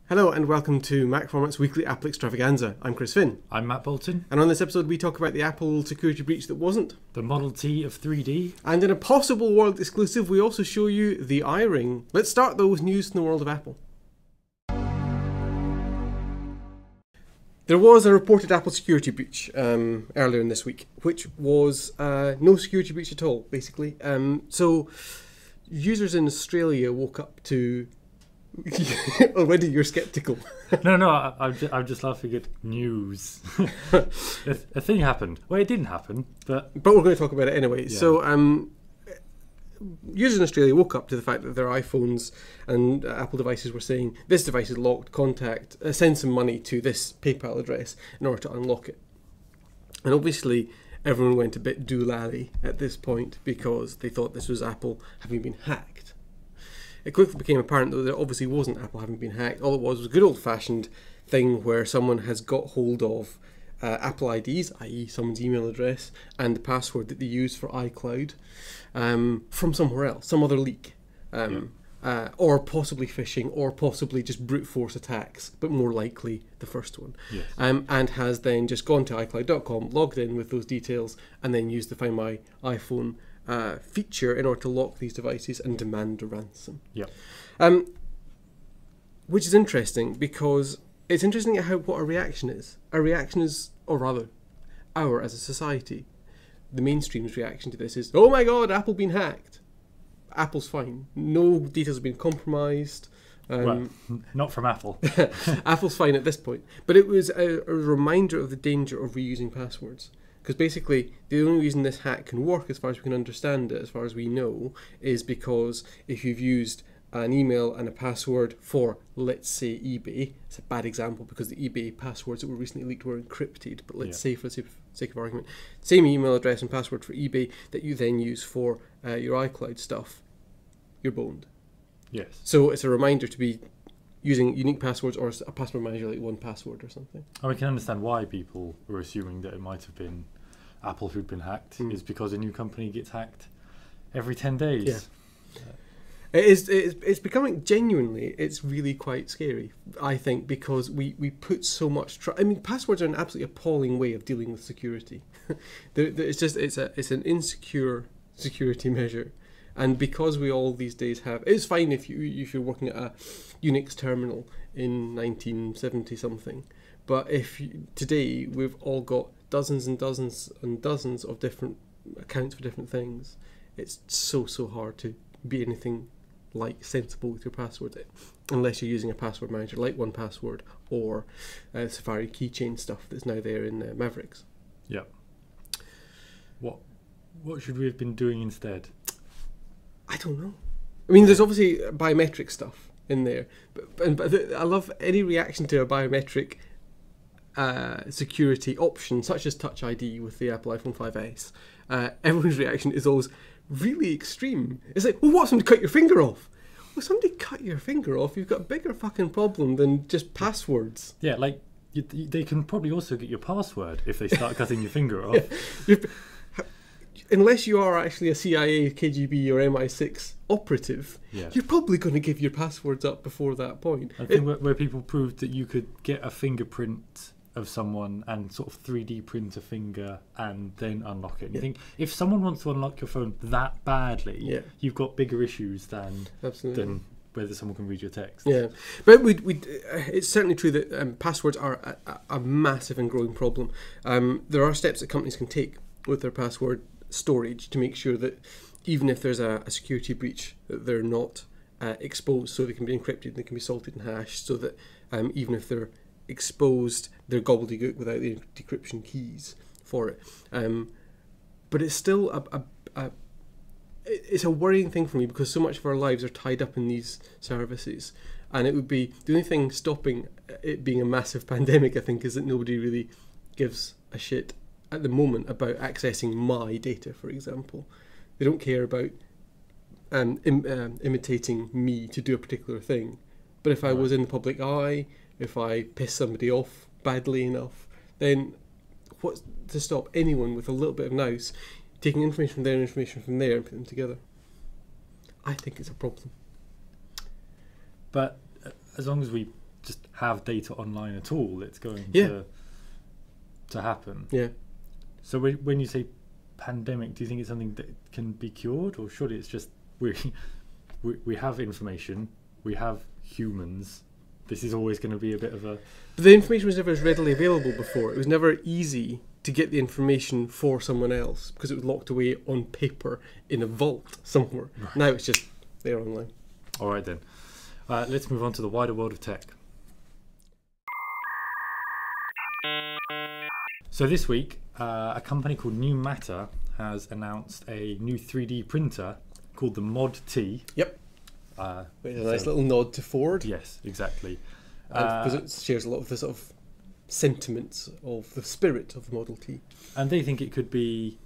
Hello and welcome to MacFormat's weekly Apple Extravaganza. I'm Chris Finn. I'm Matt Bolton. And on this episode we talk about the Apple security breach that wasn't. The Model T of 3D. And in a possible world exclusive we also show you the iRing. Let's start though with news from the world of Apple. There was a reported Apple security breach earlier in this week, which was no security breach at all, basically. So users in Australia woke up to... Already you're sceptical. No, I'm just laughing at news. A thing happened. Well, it didn't happen, but we're going to talk about it anyway. Yeah. So users in Australia woke up to the fact that their iPhones and Apple devices were saying, this device is locked, contact, send some money to this PayPal address in order to unlock it. And obviously everyone went a bit doolally at this point because they thought this was Apple having been hacked. It quickly became apparent that there obviously wasn't Apple having been hacked. All it was a good old-fashioned thing where someone has got hold of Apple IDs, i.e. someone's email address, and the password that they use for iCloud from somewhere else, some other leak. Or possibly phishing, or possibly just brute force attacks, but more likely the first one. Yes. And has then just gone to iCloud.com, logged in with those details, and then used the Find My iPhone feature in order to lock these devices and demand a ransom. Yep. Which is interesting because it's interesting what our reaction is. Our reaction is, or rather, as a society, the mainstream's reaction to this is, oh my god, Apple been hacked. Apple's fine. No details have been compromised. Well, not from Apple. Apple's fine at this point. But it was a reminder of the danger of reusing passwords. Because basically, the only reason this hack can work, as far as we can understand it, as far as we know, is because if you've used an email and a password for, let's say, eBay, it's a bad example because the eBay passwords that were recently leaked were encrypted, but let's say, for the sake of argument, same email address and password for eBay that you then use for your iCloud stuff, you're boned. Yes. So it's a reminder to be using unique passwords or a password manager like 1Password or something. And we can understand why people were assuming that it might have been Apple who'd been hacked, is because a new company gets hacked every 10 days. Yeah. It's becoming, genuinely, it's really quite scary, I think, because we put so much I mean, passwords are an absolutely appalling way of dealing with security. It's an insecure security measure. And because we all these days have, it's fine if you're working at a Unix terminal in 1970 something, but today we've all got dozens and dozens and dozens of different accounts for different things. It's so hard to be anything like sensible with your password, unless you're using a password manager like 1Password or Safari keychain stuff that's now there in Mavericks. Yeah. What should we have been doing instead? I don't know. I mean, there's obviously biometric stuff in there, but I love any reaction to a biometric security option, such as Touch ID with the Apple iPhone 5S. Everyone's reaction is always really extreme. It's like, well, what, somebody cut your finger off? Well, somebody cut your finger off, you've got a bigger fucking problem than just passwords. Yeah, like, they can probably also get your password if they start cutting your finger off. Yeah. Unless you are actually a CIA, KGB or MI6 operative, you're probably going to give your passwords up before that point. I think where people proved that you could get a fingerprint of someone and sort of 3D print a finger and then unlock it. And you think, if someone wants to unlock your phone that badly, you've got bigger issues than whether someone can read your text. Yeah, but it's certainly true that passwords are a massive and growing problem. There are steps that companies can take with their password storage to make sure that even if there's a security breach, that they're not exposed, so they can be encrypted and they can be salted and hashed, so that even if they're exposed, they're gobbledygook without the decryption keys for it. But it's still it's a worrying thing for me because so much of our lives are tied up in these services, and it would be the only thing stopping it being a massive pandemic, I think, is that nobody really gives a shit at the moment about accessing my data, for example. They don't care about imitating me to do a particular thing. But if I was in the public eye, if I piss somebody off badly enough, then what's to stop anyone with a little bit of nous taking information from there and information from there and putting them together? I think it's a problem. But as long as we just have data online at all, it's going to happen. Yeah. So when you say pandemic, do you think it's something that can be cured, or surely it's just we have information, we have humans. This is always going to be a bit of a... But the information was never as readily available before. It was never easy to get the information for someone else because it was locked away on paper in a vault somewhere. Right. Now it's just there online. All right then. Let's move on to the wider world of tech. So this week, a company called New Matter has announced a new 3D printer called the Mod T. Yep. With a nice little nod to Ford. Yes, exactly. Because it shares a lot of the sort of sentiments of the spirit of the Model T. And they think it could be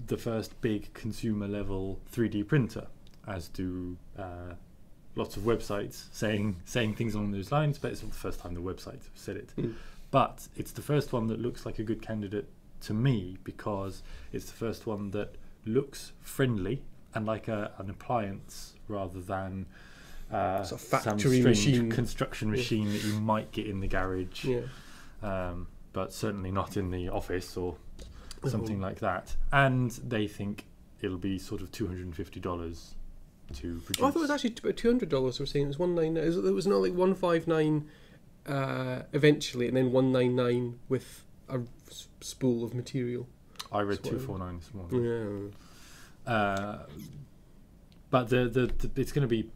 the first big consumer level 3D printer, as do lots of websites saying things along those lines, but it's not the first time the websites have said it. But it's the first one that looks like a good candidate to me, because it's the first one that looks friendly and like an appliance rather than sort of factory some strange machine, construction machine that you might get in the garage, yeah. But certainly not in the office or something like that. And they think it'll be sort of $250 to produce. Oh, I thought it was actually about $200. We're saying it was $199. It was not like $159 eventually, and then $199 with a spool of material. I read $249 this morning. Yeah. But the it's going to be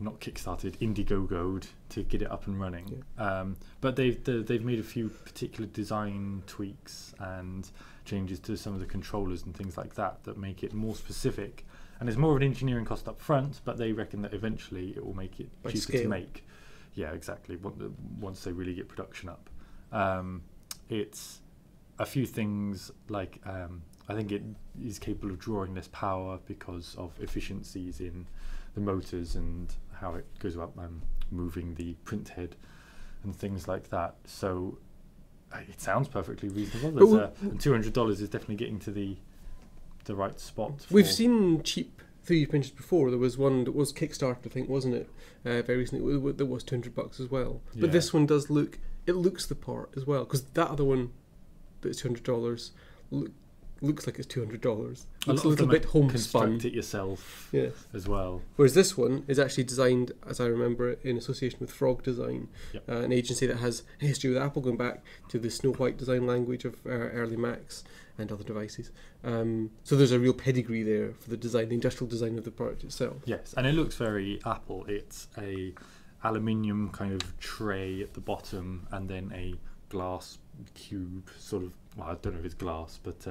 not kickstarted, Indiegogo'd to get it up and running. Yeah. But they've made a few particular design tweaks and changes to some of the controllers and things like that make it more specific. And it's more of an engineering cost up front, but they reckon that eventually it will make it cheaper to make. Yeah, exactly. Once they really get production up, it's a few things like I think it is capable of drawing less power because of efficiencies in the motors and how it goes about moving the print head and things like that. So it sounds perfectly reasonable. And $200 is definitely getting to the right spot. We've seen cheap 3D printers before. There was one that was Kickstarter, I think, wasn't it? Very recently, that was $200 as well. But this one does look. It looks the part as well, because that other one that's $200 looks like it's $200. Looks a little bit homespun. Construct it yourself, as well. Whereas this one is actually designed, as I remember it, in association with Frog Design, an agency that has a history with Apple, going back to the Snow White design language of early Macs and other devices. So there's a real pedigree there for the design, the industrial design of the product itself. Yes, and it looks very Apple. It's a aluminium kind of tray at the bottom, and then a glass cube sort of. Well, I don't know if it's glass, but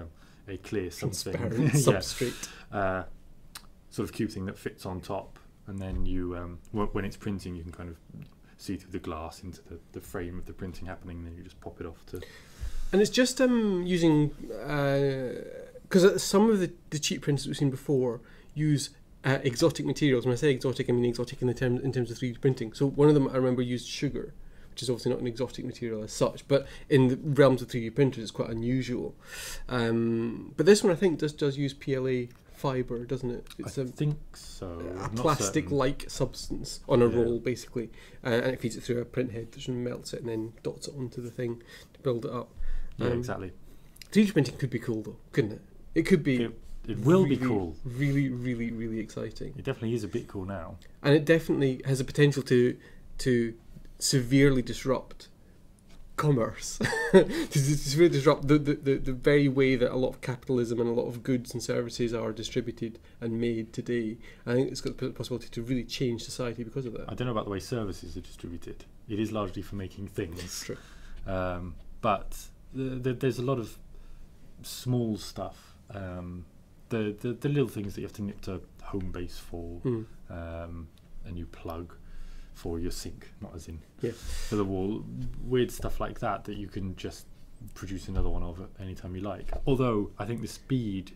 a clear something substrate, sort of cube thing that fits on top, and then you when it's printing, you can kind of see through the glass into the frame of the printing happening, and then you just pop it off to. And it's just using because some of the cheap printers we've seen before use exotic materials. When I say exotic, I mean exotic in terms of 3D printing. So one of them I remember used sugar, which is obviously not an exotic material as such, but in the realms of 3D printers, it's quite unusual. But this one, I think, does use PLA fibre, doesn't it? It's I think so. A plastic-like substance on a roll, basically, and it feeds it through a print head, which melts it and then dots it onto the thing to build it up. Yeah, exactly. 3D printing could be cool, though, couldn't it? It could be. It will be cool. Really, really, really exciting. It definitely is a bit cool now. And it definitely has the potential to severely disrupt commerce, to severely disrupt the very way that a lot of capitalism and a lot of goods and services are distributed and made today. I think it's got the possibility to really change society because of that. I don't know about the way services are distributed. It is largely for making things. True. But there's a lot of small stuff. The little things that you have to nip to Homebase for, a new plug for your sink, not as in for the wall, weird stuff like that you can just produce another one of anytime you like. Although I think the speed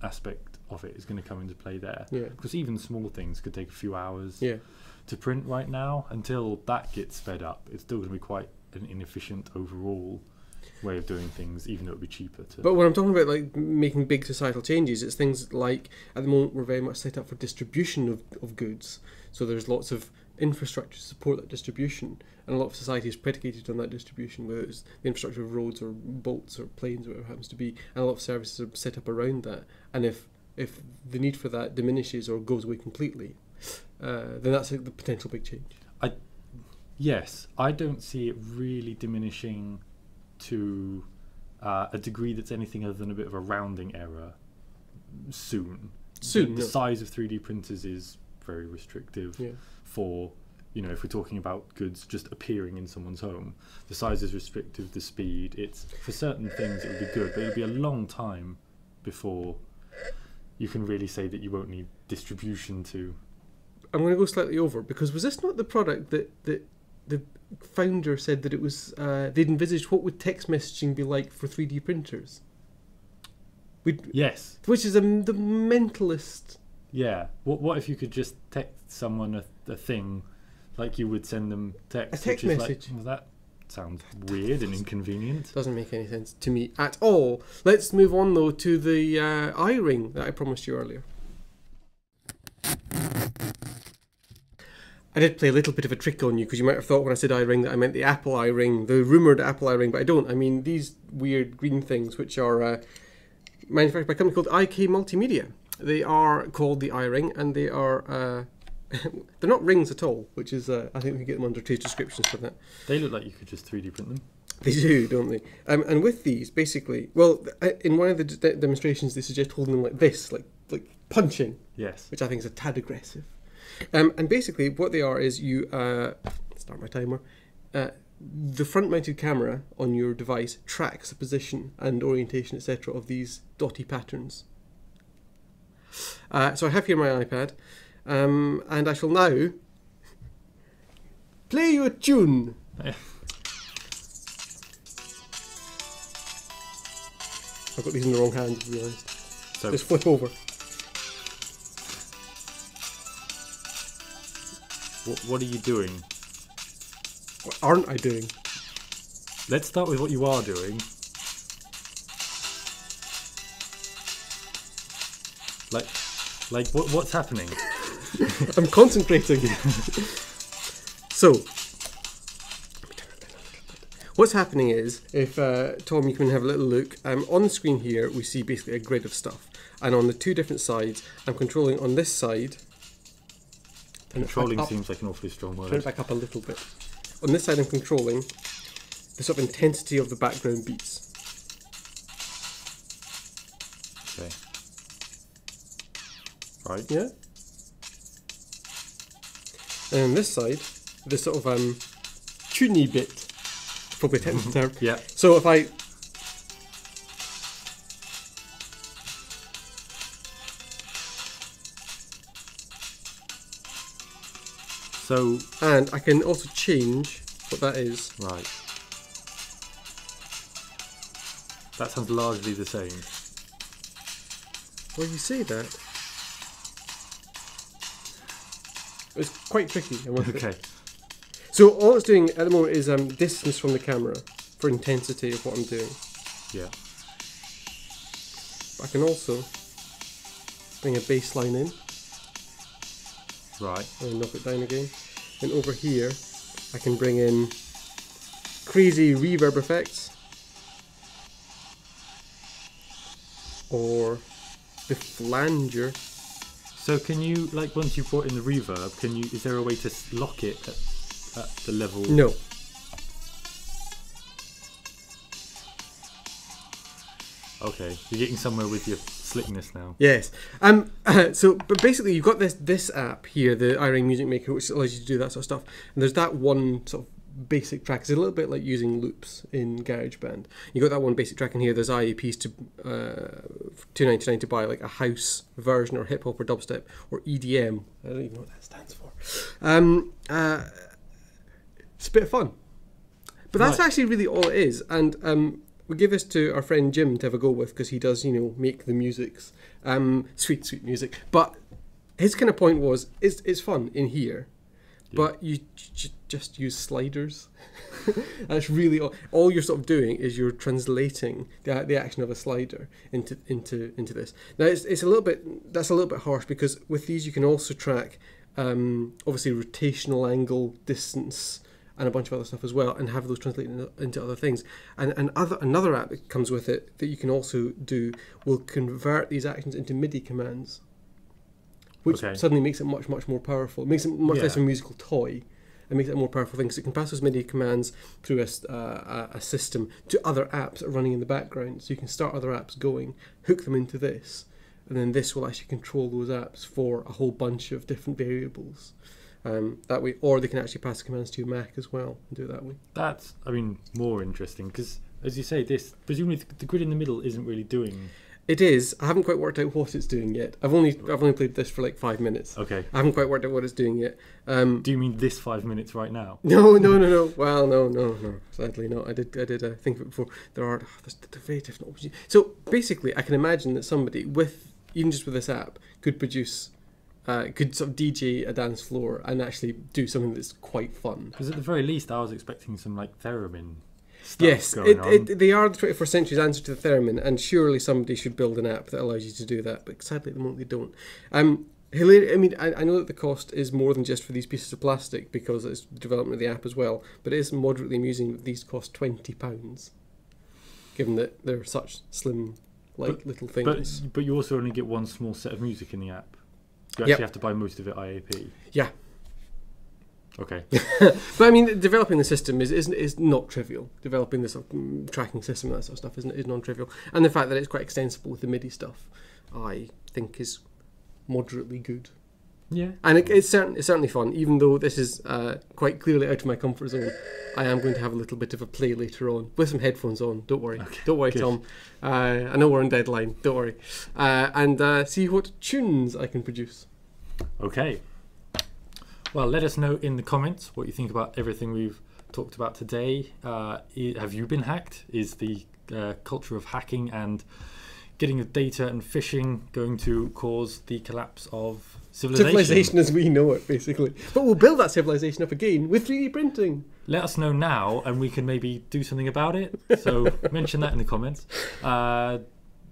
aspect of it is going to come into play there, because even small things could take a few hours to print right now. Until that gets sped up, it's still going to be quite an inefficient overall way of doing things, even though it would be cheaper to. But when I'm talking about like making big societal changes, it's things like at the moment we're very much set up for distribution of goods. So there's lots of infrastructure to support that distribution, and a lot of society is predicated on that distribution, whether it's the infrastructure of roads or boats or planes or whatever it happens to be, and a lot of services are set up around that. And if the need for that diminishes or goes away completely, then that's the potential big change. Yes, I don't see it really diminishing to a degree that's anything other than a bit of a rounding error soon. The size of 3D printers is very restrictive for, if we're talking about goods just appearing in someone's home. The size is restrictive, the speed. It's for certain things it would be good, but it'll be a long time before you can really say that you won't need distribution to. I'm going to go slightly over, because was this not the product that the founder said that it was they'd envisaged what would text messaging be like for 3D printers? Yes. Which is the mentalist. Yeah. What if you could just text someone a thing like you would send them text? A text message. Well, that sounds weird and inconvenient. Doesn't make any sense to me at all. Let's move on though to the iRing that I promised you earlier. I did play a little bit of a trick on you, because you might have thought when I said iRing that I meant the Apple iRing, the rumoured Apple iRing, but I don't. I mean these weird green things which are manufactured by a company called IK Multimedia. They are called the iRing, and they are they're not rings at all, which is I think we can get them under trade descriptions for that. They look like you could just 3D print them. They do, don't they? And with these, basically, well, in one of the demonstrations, they suggest holding them like this, like punching. Yes. Which I think is a tad aggressive. And basically, what they are is you start my timer. The front-mounted camera on your device tracks the position and orientation, etc., of these dotty patterns. So I have here my iPad, and I shall now play you a tune. I've got these in the wrong hand, to be honest. So just flip over. What are you doing? What aren't I doing? Let's start with what you are doing. Like what's happening? I'm concentrating. So, what's happening is, if Tom, you can have a little look. On the screen here, we see basically a grid of stuff, and on the two different sides, I'm controlling on this side. Controlling seems like an awfully strong word. Turn it back up a little bit. On this side, I'm controlling the sort of intensity of the background beats. Okay. Right. Yeah. And on this side, the sort of tuney bit, probably a technical term. Yeah. So if I and I can also change what that is. Right. That sounds largely the same. Well, you say that. It's quite tricky. Okay. So all it's doing at the moment is distance from the camera for intensity of what I'm doing. Yeah. But I can also bring a baseline in. Right. And knock it down again. And over here, I can bring in crazy reverb effects. Or the flanger. So can you, like, once you've brought in the reverb, is there a way to lock it at the level? No. Okay, you're getting somewhere with your slickness now. Yes. But basically, you've got this app here, the iRing Music Maker, which allows you to do that sort of stuff. And there's that one sort of basic track. It's a little bit like using loops in GarageBand. You got that one basic track in here. There's IAPs to $2.99 to buy like a house version or hip hop or dubstep or EDM. I don't even know what that stands for. It's a bit of fun. But that's actually really all it is. And we give this to our friend Jim to have a go with, because he does, make the musics. Sweet music. But his kind of point was, it's fun in here, but you just use sliders. That's really all you're sort of doing is you're translating the action of a slider into this. Now it's a little bit harsh, because with these you can also track obviously rotational angle, distance, and a bunch of other stuff as well, and have those translated into other things. And another app that comes with it that you can also do will convert these actions into MIDI commands, which suddenly makes it much more powerful. It makes it much less of a musical toy, and makes it a more powerful thing. So it can pass those MIDI commands through a system to other apps that are running in the background. So you can start other apps going, hook them into this, and then this will actually control those apps for a whole bunch of different variables. That way, or they can actually pass the commands to your Mac as well and do it that way. That's, more interesting, because as you say, this presumably the grid in the middle isn't really doing. It is. I haven't quite worked out what it's doing yet. I've only played this for like 5 minutes. Okay. I haven't quite worked out what it's doing yet. Do you mean this 5 minutes right now? No. Well, no. Sadly, no. I did think of it before. There's very different options. So basically, I can imagine that somebody even just with this app could produce. Could sort of DJ a dance floor and actually do something that's quite fun. Because at the very least, I was expecting some like theremin stuff. Yes, going on. they are the 21st century's answer to the theremin, and surely somebody should build an app that allows you to do that. But sadly, at the moment, they don't. I know that the cost is more than just for these pieces of plastic, because it's the development of the app as well. But it is moderately amusing that these cost £20, given that they're such slim, little things. But you also only get one small set of music in the app. You actually have to buy most of it IAP. Yeah. Okay. But developing the system is not trivial. Developing this tracking system and that sort of stuff is non-trivial. And the fact that it's quite extensible with the MIDI stuff, I think is moderately good. Yeah. And it's certainly fun, even though this is quite clearly out of my comfort zone. I am going to have a little bit of a play later on with some headphones on. Don't worry. Okay, don't worry, good. Tom. I know we're on deadline. Don't worry. And see what tunes I can produce. Okay. Well, let us know in the comments what you think about everything we've talked about today. Have you been hacked? Is the culture of hacking and getting the data and phishing going to cause the collapse of civilization as we know it, basically? But we'll build that civilization up again with 3D printing. Let us know now, and we can maybe do something about it. So mention that in the comments. What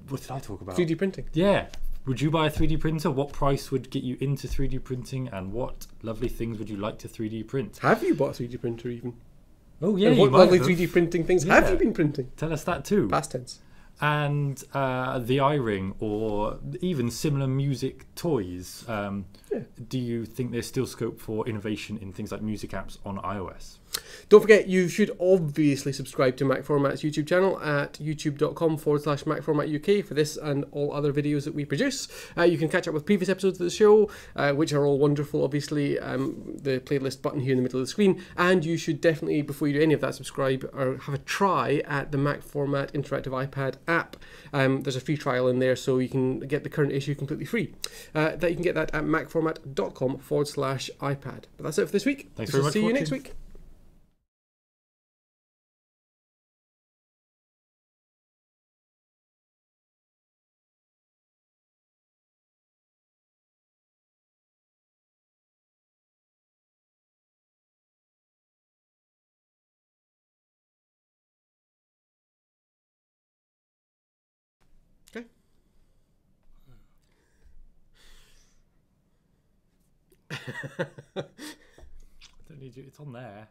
did I talk about? 3D printing. Yeah. Would you buy a 3D printer? What price would get you into 3D printing? And what lovely things would you like to 3D print? Have you bought a 3D printer even? Oh, yeah. And what lovely 3D printing things have you been printing? Tell us that too. Past tense. And the iRing, or even similar music toys. Do you think there's still scope for innovation in things like music apps on iOS? Don't forget, you should obviously subscribe to MacFormat's YouTube channel at youtube.com/MacFormatUK for this and all other videos that we produce. You can catch up with previous episodes of the show, which are all wonderful, obviously. The playlist button here in the middle of the screen. And you should definitely, before you do any of that, subscribe or have a try at the MacFormat Interactive iPad app. There's a free trial in there, so you can get the current issue completely free. That you can get that at macformat.com/iPad. But that's it for this week. Thanks very much. See you next week. Okay. I don't need you. It's on there.